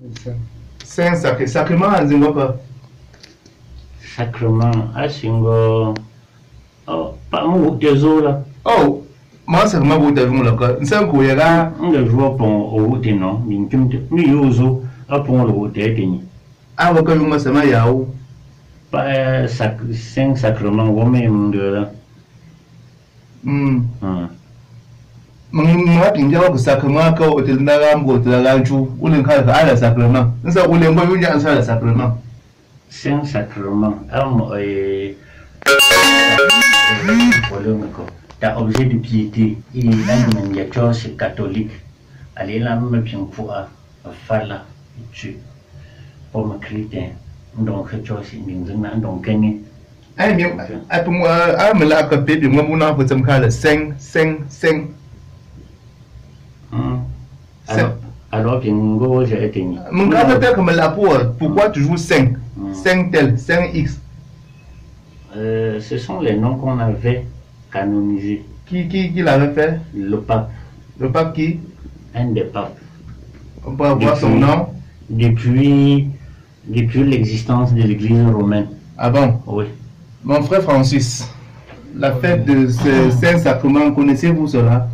C'est un sacrement à Zimbabwe. Sacrement, à Singo. Oh, pas mon désolé là. Oh, moi, c'est comment vous avez le c'est un coup, il y a là. On le voit pour au route, non? Ni yoso, à pour le route, Ah, vous avez moi, c'est ma yao. Pas 5 sacrements, ou même de là. Moi, tu me dis que sacrement, quand tu es dans la rambo, tu es dans la joue, ou le cas de sacrement. C'est ça, ou les mots, il y a un sacrement. 5 sacrements, t'as objet de piété, il est dans une church catholique. Allez là, même bien pour faire là, pour me chrétien. Donc, church, donc, gagné. Ah, bien, pour moi, ah, mais là, quand tu es, moi, mon enfant, ça me calme 5. Alors, bien, j'ai été. Mon cas, c'est comme la pourquoi tu joues 5 tel, 5x. Ce sont les noms qu'on avait canonisés. Qui l'avait fait? Le pape. Le pape qui? Un des papes. On peut avoir son nom? Depuis l'existence de l'Église romaine. Ah bon? Oui. Mon frère Francis, la fête de ce Saint-Sacrement, connaissez-vous cela?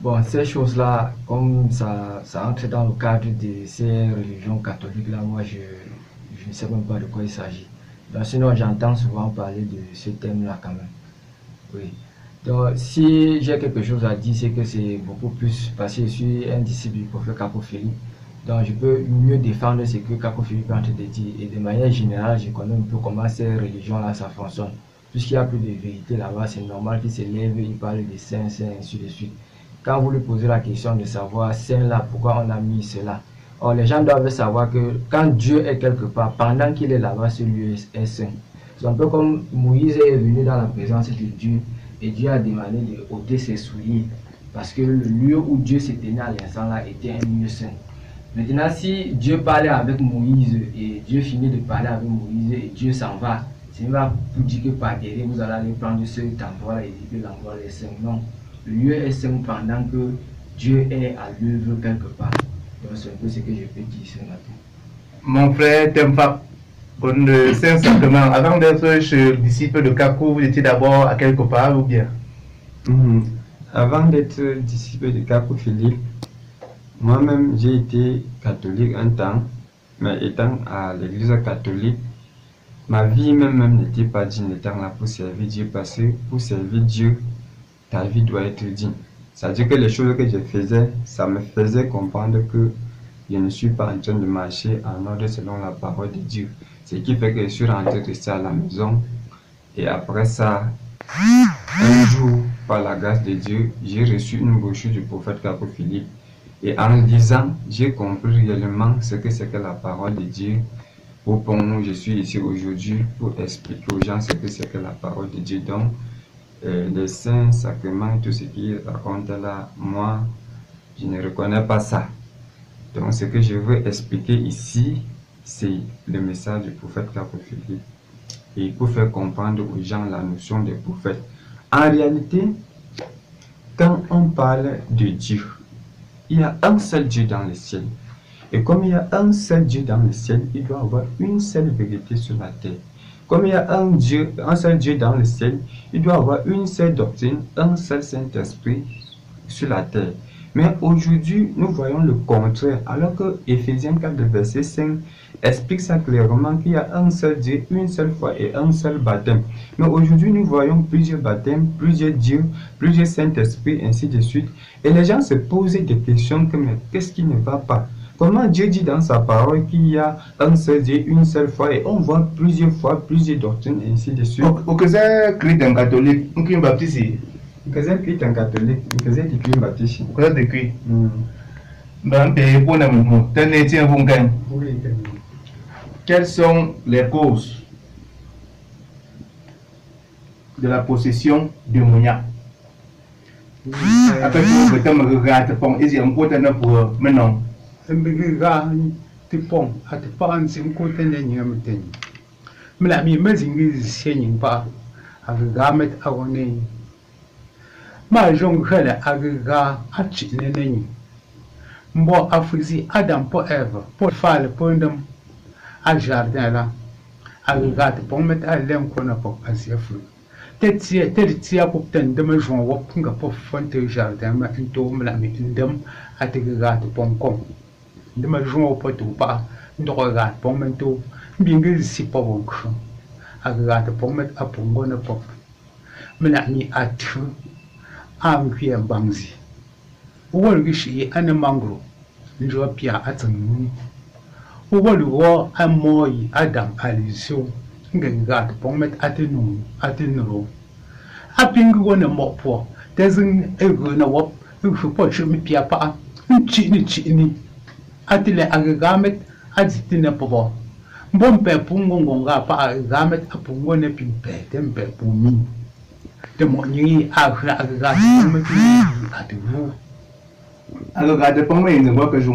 Bon, ces choses-là, comme ça entre dans le cadre de ces religions catholiques-là, moi je ne sais même pas de quoi il s'agit. Donc, sinon, j'entends souvent parler de ce thème-là quand même. Oui. Donc, si j'ai quelque chose à dire, c'est que c'est beaucoup plus parce que je suis un disciple du prophète Capo Philippe. Donc, je peux mieux défendre ce que Capo Philippe est en train de dire. Et de manière générale, je connais un peu comment ces religions-là, ça fonctionne. Puisqu'il n'y a plus de vérité là-bas, c'est normal qu'il se lève, il parle de saints, ainsi de suite. Quand vous lui posez la question de savoir, saint là, pourquoi on a mis cela? Or, les gens doivent savoir que quand Dieu est quelque part, pendant qu'il est là-bas, ce lieu est saint. C'est un peu comme Moïse est venu dans la présence de Dieu et Dieu a demandé de ôter ses souliers parce que le lieu où Dieu se tenait à l'instant là était un lieu saint. Maintenant, si Dieu parlait avec Moïse et Dieu finit de parler avec Moïse et Dieu s'en va, c'est pas pour dire que par derrière vous allez aller prendre cet endroit et dire que l'endroit est saint. Non, le lieu est saint pendant que Dieu est à l'œuvre quelque part. Donc c'est un peu ce que je peux dire ce matin. Mon frère Tempa, pour le Saint-Sacrement, avant d'être disciple de Kakou, vous étiez d'abord à quelque part ou bien? Avant d'être disciple de Capo Philippe, moi-même j'ai été catholique un temps, mais étant à l'église catholique, ma vie même n'était pas digne d'étant là pour servir Dieu, parce que pour servir Dieu, ta vie doit être digne. C'est-à-dire que les choses que je faisais, ça me faisait comprendre que je ne suis pas en train de marcher en ordre selon la parole de Dieu. Ce qui fait que je suis rentré rester à la maison. Et après ça, un jour, par la grâce de Dieu, j'ai reçu une brochure du prophète Capo Philippe. Et en lisant, j'ai compris réellement ce que c'est que la parole de Dieu. Au point où je suis ici aujourd'hui pour expliquer aux gens ce que c'est que la parole de Dieu. Donc, les saints, sacrements, tout ce qu'il raconte là, moi, je ne reconnais pas ça. Donc, ce que je veux expliquer ici, c'est le message du prophète Capo Philippe. Et pour faire comprendre aux gens la notion des prophètes. En réalité, quand on parle de Dieu, il y a un seul Dieu dans le ciel. Et comme il y a un seul Dieu dans le ciel, il doit y avoir une seule vérité sur la terre. Comme il y a un seul Dieu dans le ciel, il doit y avoir une seule doctrine, un seul Saint-Esprit sur la terre. Mais aujourd'hui, nous voyons le contraire, alors que Éphésiens 4, verset 5 explique ça clairement qu'il y a un seul Dieu, une seule foi et un seul baptême. Mais aujourd'hui, nous voyons plusieurs baptêmes, plusieurs dieux, plusieurs Saint-Esprits, ainsi de suite. Et les gens se posent des questions comme qu'est-ce qui ne va pas? Comment Dieu dit dans sa parole qu'il y a un seul Dieu, une seule foi, et on voit plusieurs fois, plusieurs doctrines, ainsi de suite. Au que c'est chrétien catholique, ou qui baptiste? Au que c'est chrétien catholique, au que c'est des chrétiens baptistes. Au que c'est des chrétiens. Ben, pour nous, tel n'est pas un bon. Quelles sont les causes de la possession démoniaque? Après tout, le thème regarde, il y a un côté pour maintenant. Tipong at paan sim ko tenen yam ten mla mi mazing senin pa agamet agone ma jong khala agaga achi nenen Mbo Afrisi Adam po Eve po fale po ndem a jardin là agregate po met a lem ko na po asiafu tia po ten dem join wop nga po fonte jardin ma into mla mi ndem atigregate po kom ndem join po to pa ndogregate po mento bingi si po wonk agregate po met a po ngona po mla mi atu am kwi bangzi wol gishi ana mangro njua pia atsangu wol wo amoyi Adam aliso ngengat pongmet atinro apingu wona mopo tezing ego na wop fu shumi pia pa chini atile agamet azitine pobo mbompe pungo ngonga pa agamet apungo ne pimpe tempe pumi temo nyi agra agagat pongmet ativu Alors, regardez pas moi, il ne voit que je